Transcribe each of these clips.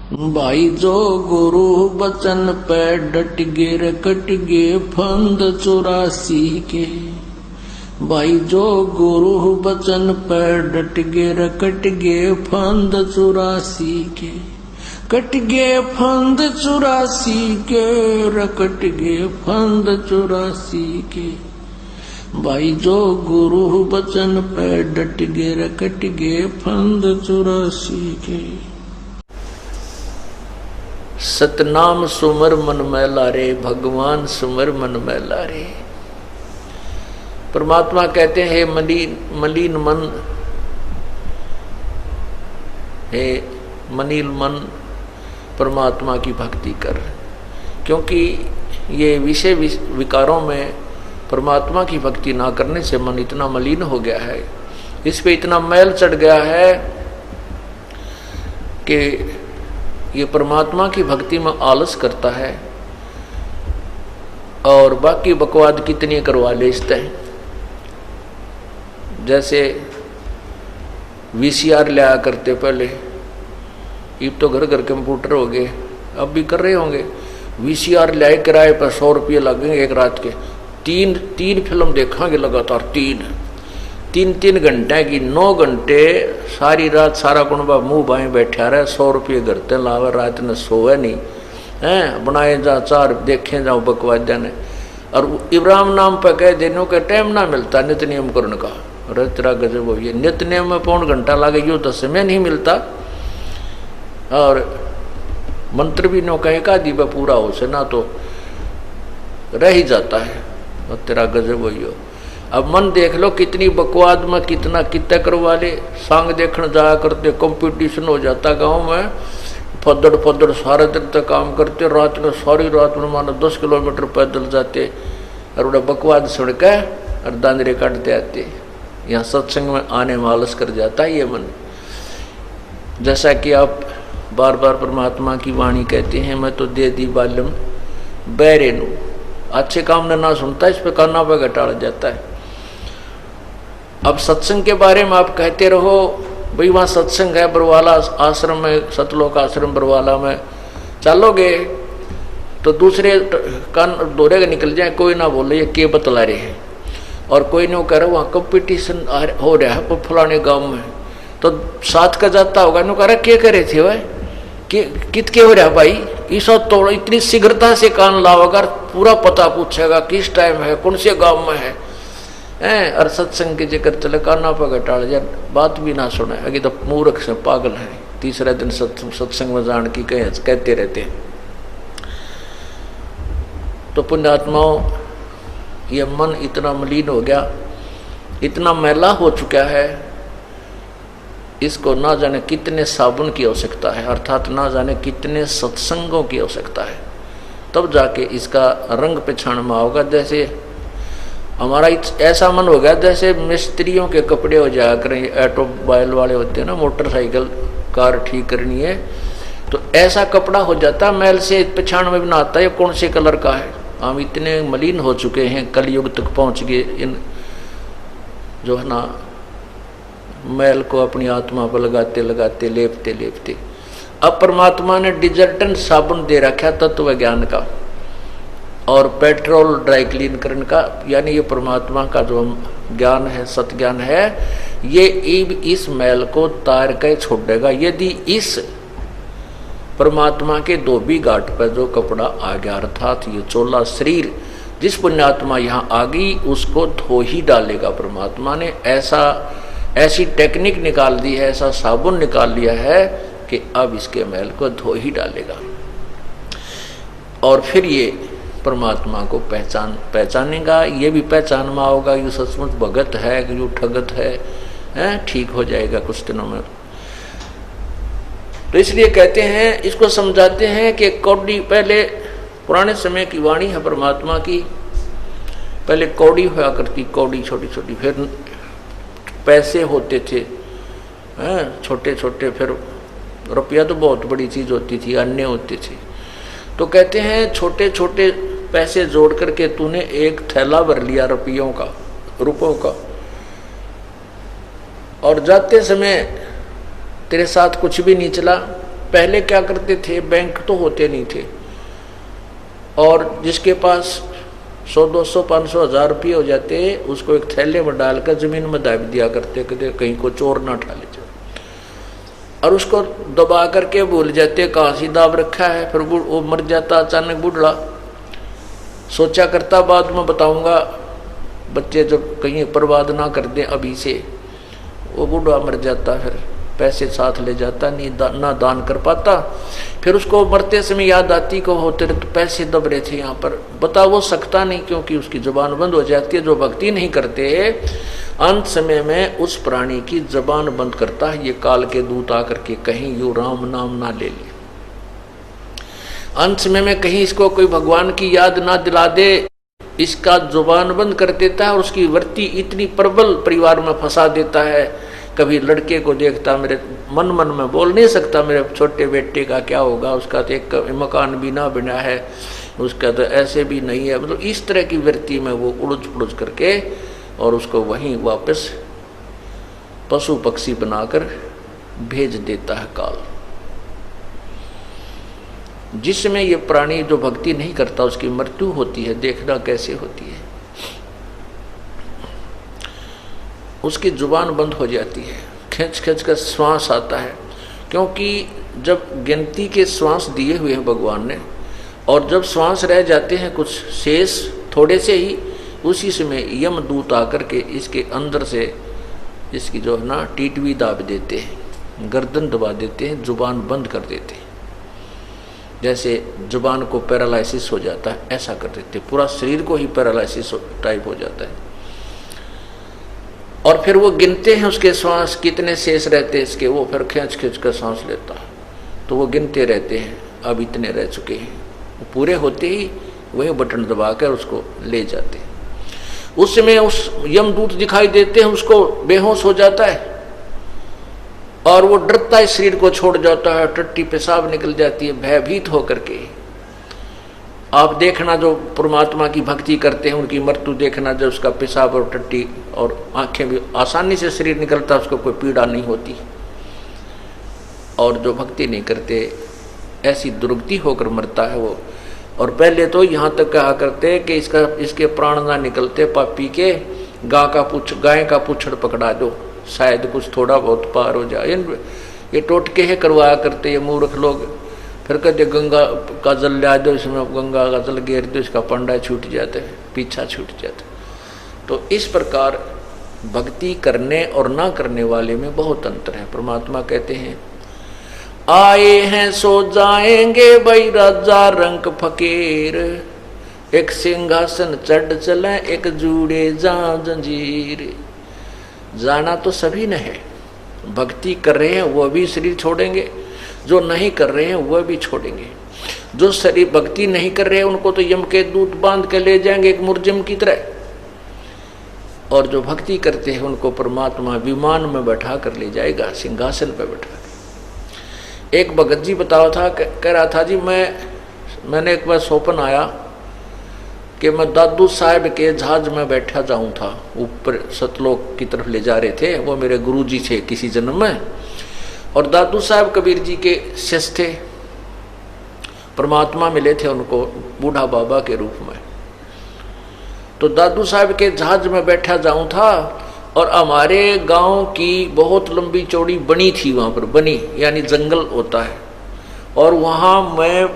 भाई जो गुरु बचन पे डट गे रे कट गे फंद 84 के। भाई जो गुरु बचन पे डट गे रे कट गे फंद 84 के। कट गे फंद 84 के रे कट गे फंद 84 के। भाई जो गुरु बचन पे डट गे रे कट गे फंद 84 के। सतनाम सुमर मन मैला रे, भगवान सुमर मन मैला रे। परमात्मा कहते हैं, मलिन मन, हे मलिन मन परमात्मा की भक्ति कर। क्योंकि ये विषय विकारों में परमात्मा की भक्ति ना करने से मन इतना मलिन हो गया है, इस पे इतना मैल चढ़ गया है कि ये परमात्मा की भक्ति में आलस करता है और बाकी बकवाद कितनी करवा लेते हैं। जैसे वीसीआर लिया करते पहले, अब तो घर घर कंप्यूटर हो गए, अब भी कर रहे होंगे। वीसीआर लाए किराए पर 100 रुपये लगेंगे एक रात के। तीन फिल्म देखेंगे लगातार, तीन घंटे की, 9 घंटे सारी रात सारा कुनबा मुंह बाएं बैठा रहे। 100 रुपये घरते लावे, रात ने सोए नहीं हैं, बनाए जा चार देखे जाओ बकवाद ने। और इब्राहिम नाम पर कह देने का टाइम ना मिलता नित्य नियम करने का। अरे तेरा गजब हो, ये नित्य नियम में 1.5 घंटा लगे, यूँ तो समय नहीं मिलता। और मंत्र भी नो कहीं का दी पूरा हो से ना तो रह ही जाता है। और तेरा गजब हो। अब मन देख लो कितनी बकवाद में कितना करवा ले। सांग देखने जाया करते, कंपटीशन हो जाता गांव में, फद्दड़ सारे दिन तक काम करते, रात में सारी रात में मानो 10 किलोमीटर पैदल जाते और बड़ा बकवाद सुन के और दांदरे काटते आते। यहाँ सत्संग में आने में आलस कर जाता है ये मन। जैसा कि आप बार बार परमात्मा की वाणी कहते हैं, मैं तो दे दी बालम बैरेनु, अच्छे काम ने ना सुनता, इस पे काना पे घटाड़ जाता है। अब सत्संग के बारे में आप कहते रहो, भाई वहाँ सत्संग है बरवाला आश्रम में, सतलोक आश्रम बरवाला में चलोगे तो दूसरे कान दौरे निकल जाए, कोई ना बोले ये के बतला रहे हैं। और कोई नहीं कह रहा वहाँ कंपटीशन हो रहा है फलाने गांव में, तो साथ का जाता होगा, नो कह रहा क्या करे थे भाई, कित के हो रहा भाई, इस तोड़ इतनी शीघ्रता से कान लाओगा, पूरा पता पूछेगा किस टाइम है, कौन से गांव में है। और सत्संग के जिक्र चले काना पर घटाड़ जाए, बात भी ना सुने, अभी तो मूर्ख से पागल है। तीसरा दिन सत्संग में जान की कहते रहते हैं। तो पुण्यात्माओं, ये मन इतना मलिन हो गया, इतना मैला हो चुका है, इसको ना जाने कितने साबुन की आवश्यकता है, अर्थात ना जाने कितने सत्संगों की आवश्यकता है, तब जाके इसका रंग पहचान में आओगा। जैसे हमारा ऐसा मन हो गया जैसे मिस्त्रियों के कपड़े हो जाया करें, ऑटोमोबाइल वाले होते हैं ना, मोटरसाइकिल कार ठीक करनी है तो ऐसा कपड़ा हो जाता, मैल से पहचान में भी ना आता ये कौन से कलर का है। हम इतने मलिन हो चुके हैं, कलयुग तक पहुंच गए, इन जो है ना मैल को अपनी आत्मा पर लगाते लगाते लेपते। अब परमात्मा ने डिजर्टेंट साबुन दे रखा तत्व ज्ञान का और पेट्रोल ड्राई क्लीन करने का, यानी ये परमात्मा का जो ज्ञान है, सत ज्ञान है, ये इस मैल को तार के छोड़ देगा। यदि इस परमात्मा के धोबी घाट पर जो कपड़ा आ गया, अर्थात ये चोला शरीर, जिस पुण्यात्मा यहाँ आ गई उसको धो ही डालेगा। परमात्मा ने ऐसी टेक्निक निकाल दी है, ऐसा साबुन निकाल लिया है कि अब इसके मैल को धो ही डालेगा। और फिर ये परमात्मा को पहचानेगा, ये भी पहचान में आओगा कि सचमुच भगत है कि जो ठगत है, ठीक हो जाएगा कुछ दिनों में। तो इसलिए कहते हैं, इसको समझाते हैं कि कौड़ी, पहले पुराने समय की वाणी है परमात्मा की, पहले कौड़ी हुआ करती, कौड़ी छोटी छोटी, फिर पैसे होते थे छोटे छोटे, फिर रुपया तो बहुत बड़ी चीज होती थी, अन्य होते थे। तो कहते हैं छोटे छोटे पैसे जोड़ करके तूने एक थैला भर लिया रुपयों का, और जाते समय तेरे साथ कुछ भी नहीं चला, पहले क्या करते थे, बैंक तो होते नहीं थे, और जिसके पास 100, 200, 500, 1000 रुपये हो जाते, उसको एक थैले में डालकर जमीन में दाब दिया करते, कहते कहीं को चोर ना उठा ले जाए, और उसको दबा करके भूल जाते कहाँ सी दाब रखा है। फिर वो मर जाता अचानक बूढ़ा, सोचा करता बाद में बताऊंगा, बच्चे जब कहीं बर्बाद ना कर दें अभी से। वो बूढ़ा मर जाता, फिर पैसे साथ ले जाता, नहीं ना दान कर पाता। फिर उसको मरते समय याद आती को होते रहे तो पैसे दब रहे थे यहाँ पर, बता वो सकता नहीं, क्योंकि उसकी जुबान बंद हो जाती है। जो भक्ति नहीं करते अंत समय में उस प्राणी की जुबान बंद करता है। ये काल के दूत आकर के कहीं यू राम नाम ना ले ले, अंत समय में कहीं इसको कोई भगवान की याद ना दिला दे, इसका जुबान बंद कर देता है और उसकी वृत्ति इतनी प्रबल परिवार में फंसा देता है। कभी लड़के को देखता, मेरे मन में बोल नहीं सकता मेरे छोटे बेटे का क्या होगा, उसका तो एक मकान भी ना बना है, उसका तो ऐसे भी नहीं है, मतलब इस तरह की वृत्ति में वो उड़ज पुड़ज करके और उसको वहीं वापस पशु पक्षी बनाकर भेज देता है काल। जिसमें ये प्राणी जो भक्ति नहीं करता उसकी मृत्यु होती है, देखना कैसे होती है, उसकी जुबान बंद हो जाती है, खींच खींच कर श्वास आता है। क्योंकि जब गिनती के श्वास दिए हुए हैं भगवान ने, और जब श्वास रह जाते हैं कुछ शेष थोड़े से ही, उसी समय यमदूत आकर के इसके अंदर से इसकी जो है ना टीटवी दाब देते हैं, गर्दन दबा देते हैं, जुबान बंद कर देते हैं। जैसे जुबान को पैरालिसिस हो जाता है ऐसा कर देते, पूरा शरीर को ही पैरालिसिस टाइप हो जाता है। और फिर वो गिनते हैं उसके श्वास कितने शेष रहते हैं इसके, वो फिर खींच खींच कर सांस लेता है, तो वो गिनते रहते हैं, अब इतने रह चुके हैं। वो पूरे होते ही वही बटन दबाकर उसको ले जाते हैं। उस समय उस यमदूत दिखाई देते हैं, उसको बेहोश हो जाता है और वो डरता है, शरीर को छोड़ जाता है, टट्टी पेशाब निकल जाती है भयभीत होकर के। आप देखना जो परमात्मा की भक्ति करते हैं उनकी मृत्यु देखना, जब उसका पेशाब और टट्टी और आंखें भी आसानी से शरीर निकलता है, उसको कोई पीड़ा नहीं होती। और जो भक्ति नहीं करते ऐसी दुर्गति होकर मरता है वो। और पहले तो यहाँ तक कहा करते कि इसके प्राण ना निकलते पापी के, गाय का पुच्छड़ पकड़ा दो, शायद कुछ थोड़ा बहुत पार हो जाए। ये टोटके है करवाया करते ये मूर्ख लोग। फिर कहते गंगा का जल ला दो, इसमें गंगा का जल घेर दो, इसका पंडा छूट जाता है, पीछा छूट जाता है। तो इस प्रकार भक्ति करने और ना करने वाले में बहुत अंतर है। परमात्मा कहते हैं आए हैं सो जाएंगे भाई राजा रंग फकीर, एक सिंहासन चढ़ चले एक जूड़े जा जंजीर। जाना तो सभी ने है, भक्ति कर रहे हैं वो भी शरीर छोड़ेंगे, जो नहीं कर रहे हैं वह भी छोड़ेंगे। जो शरीर भक्ति नहीं कर रहे हैं उनको तो यम के दूत बांध के ले जाएंगे एक मुर्जिम की तरह, और जो भक्ति करते हैं उनको परमात्मा विमान में बैठा कर ले जाएगा, सिंहासन पर बैठा। एक भगत जी बतावा था, कह रहा था जी मैंने एक बार स्वप्न आया कि मैं दादू साहब के जहाज में बैठा जाऊं था, ऊपर सतलोक की तरफ ले जा रहे थे, वो मेरे गुरु जी थे किसी जन्म में, और दादू साहब कबीर जी के शिष्य थे, परमात्मा मिले थे उनको बूढ़ा बाबा के रूप में। तो दादू साहब के जहाज में बैठा जाऊं था, और हमारे गांव की बहुत लंबी चौड़ी बनी थी, वहां पर बनी यानी जंगल होता है, और वहां मैं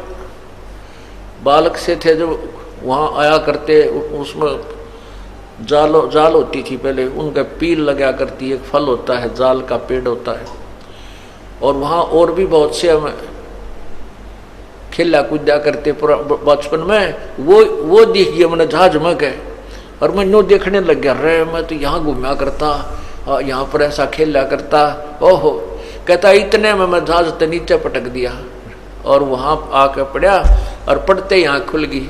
बालक से थे जो वहां आया करते, उसमें जाल होती थी पहले, उनका पील लगा करती, एक फल होता है जाल का पेड़ होता है, और वहाँ और भी बहुत से हम खेला कूदा करते बचपन में। वो दिख गया मैंने जहाज में गए, और मैं नो देखने लग गया, रे मैं तो यहाँ घूमा करता, यहाँ पर ऐसा खेला करता। ओहो, कहता इतने में मैं जहाज तो नीचे पटक दिया, और वहाँ आके पड़ा, और पड़ते ही आँख खुल गई,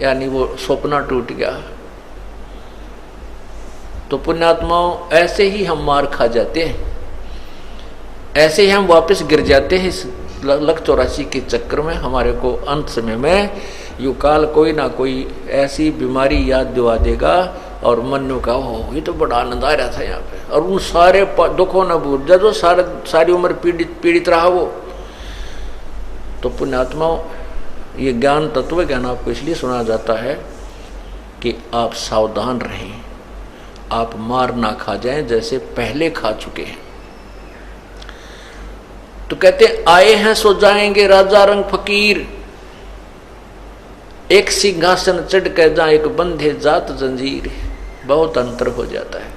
यानी वो सपना टूट गया। तो पुण्यात्माओं ऐसे ही हम मार खा जाते हैं, ऐसे ही हम वापस गिर जाते हैं इस लक 84 के चक्कर में। हमारे को अंत समय में युकाल कोई ना कोई ऐसी बीमारी याद दिवा देगा और मनु का हो ये तो बड़ा आनंद आ रहा था यहाँ पे, और उन सारे दुखों न भूल जा जो सारी उम्र पीड़ित रहा वो। तो पुण्यात्माओं, ये ज्ञान तत्व ज्ञान आपको इसलिए सुना जाता है कि आप सावधान रहें, आप मार ना खा जाएं जैसे पहले खा चुके हैं। तो कहते आए हैं सो जाएंगे राजा रंग फकीर, एक सिंहासन चढ़ कर जहां एक बंधे जात जंजीर। बहुत अंतर हो जाता है।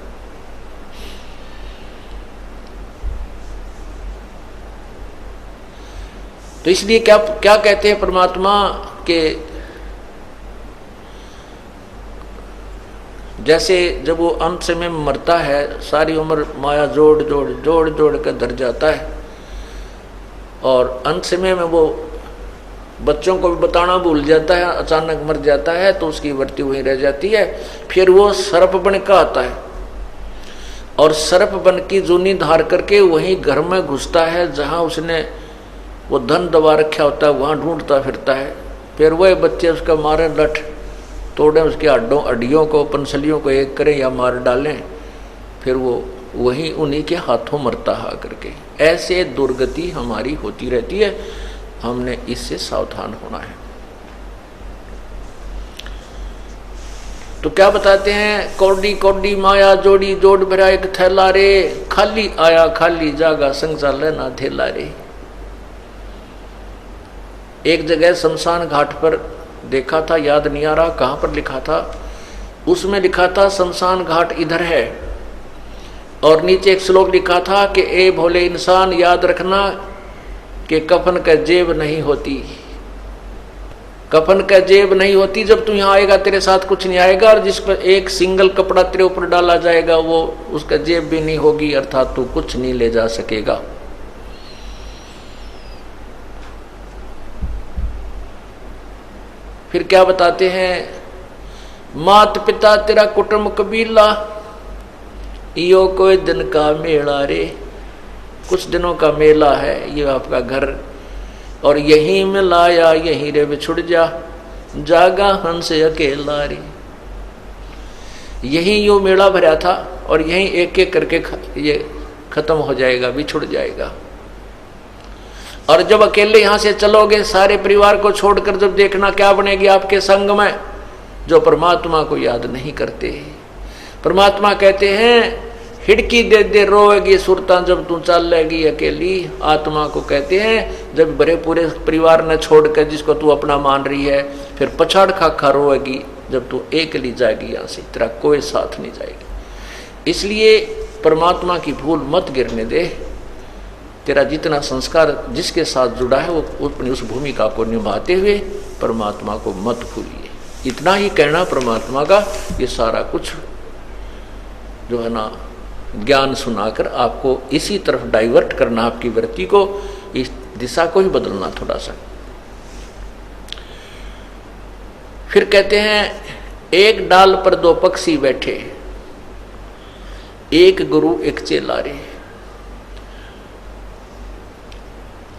तो इसलिए क्या क्या कहते हैं परमात्मा के, जैसे जब वो अंत समय में मरता है, सारी उम्र माया जोड़ जोड़ कर धर जाता है, और अंत समय में वो बच्चों को भी बताना भूल जाता है, अचानक मर जाता है, तो उसकी वृत्ति वहीं रह जाती है। फिर वो सर्प बन का आता है, और सर्प बन की जूनी धार करके वहीं घर में घुसता है जहां उसने वो धन दबा रखा होता है, वहां ढूंढता फिरता है। फिर वह बच्चे उसका मारे, लठ तोड़ें, उसके हड्डियों को, पंसलियों को एक करें या मार डालें, फिर वो वहीं उन्हीं के हाथों मरता है करके। ऐसे दुर्गति हमारी होती रहती है, हमने इससे सावधान होना है। तो क्या बताते हैं, कौडी कौडी माया जोड़ी जोड़ भरा एक थैला रे, खाली आया खाली जागा संसार लेना थैला रे। एक जगह शमशान घाट पर देखा था, याद नहीं आ रहा कहां पर लिखा था, उसमें लिखा था शमशान घाट इधर है, और नीचे एक श्लोक लिखा था कि ए भोले इंसान याद रखना कि कफन का जेब नहीं होती, कफन का जेब नहीं होती। जब तू यहाँ आएगा तेरे साथ कुछ नहीं आएगा, और जिस पर एक सिंगल कपड़ा तेरे ऊपर डाला जाएगा वो उसका जेब भी नहीं होगी, अर्थात तू कुछ नहीं ले जा सकेगा। फिर क्या बताते हैं, मात पिता तेरा कुटुंब कबीला, यो कोई दिन का मेला रे। कुछ दिनों का मेला है ये आपका घर, और यहीं में लाया यहीं रे बिछुड़ जा, जागा हंस अकेला रे। यहीं यो मेला भरा था, और यहीं एक एक करके ये खत्म हो जाएगा, बिछुड़ जाएगा। और जब अकेले यहां से चलोगे, सारे परिवार को छोड़कर, जब देखना क्या बनेगी आपके संग में, जो परमात्मा को याद नहीं करते। परमात्मा कहते हैं हिड़की दे दे रोएगी सुरता जब तू चल लेगी अकेली। आत्मा को कहते हैं जब बड़े पूरे परिवार ने छोड़कर जिसको तू अपना मान रही है, फिर पछाड़ खा खा रोएगी जब तू अकेली जाएगी यहाँ से, तेरा कोई साथ नहीं जाएगा। इसलिए परमात्मा की भूल मत गिरने दे। तेरा जितना संस्कार जिसके साथ जुड़ा है वो अपनी उस भूमिका को निभाते हुए परमात्मा को मत भूलिए। इतना ही कहना परमात्मा का। ये सारा कुछ जो है ना ज्ञान सुनाकर आपको इसी तरफ डाइवर्ट करना, आपकी वृत्ति को, इस दिशा को ही बदलना थोड़ा सा। फिर कहते हैं एक डाल पर दो पक्षी बैठे, एक गुरु एक चेला रे।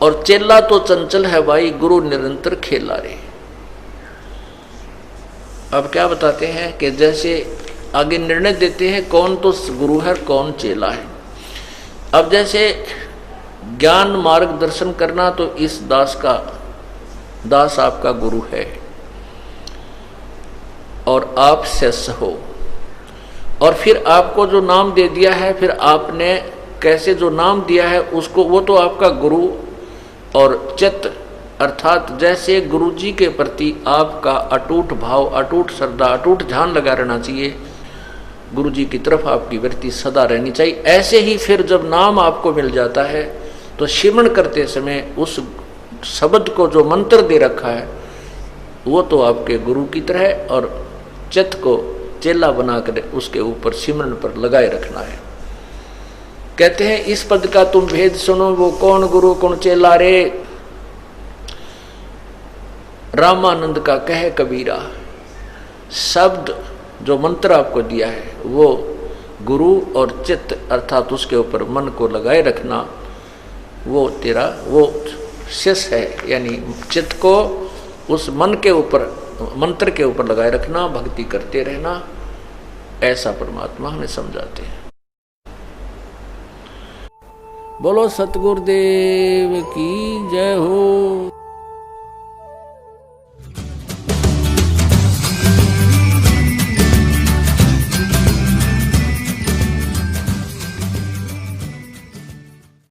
और चेला तो चंचल है भाई, गुरु निरंतर खेला रे। अब क्या बताते हैं कि जैसे आगे निर्णय देते हैं कौन तो गुरु है कौन चेला है। अब जैसे ज्ञान मार्गदर्शन करना, तो इस दास आपका गुरु है और आप शिष्य हो। और फिर आपको जो नाम दे दिया है, फिर आपने कैसे जो नाम दिया है उसको, वो तो आपका गुरु और चित्त, अर्थात जैसे गुरु जी के प्रति आपका अटूट भाव, अटूट श्रद्धा, अटूट ध्यान लगा रहना चाहिए, गुरु जी की तरफ आपकी वृत्ति सदा रहनी चाहिए। ऐसे ही फिर जब नाम आपको मिल जाता है तो सिमरण करते समय उस शब्द को जो मंत्र दे रखा है वो तो आपके गुरु की तरह है, और चित्त को चेला बनाकर उसके ऊपर सिमरण पर लगाए रखना है। कहते हैं इस पद का तुम भेद सुनो, वो कौन गुरु कौन चेला रे। रामानंद का कहे कबीरा, शब्द जो मंत्र आपको दिया है वो गुरु और चित्त अर्थात उसके ऊपर मन को लगाए रखना, वो तेरा वो शिष्य है। यानी चित्त को उस मन के ऊपर, मंत्र के ऊपर लगाए रखना, भक्ति करते रहना, ऐसा परमात्मा हमें समझाते हैं। बोलो सतगुरुदेव की जय हो।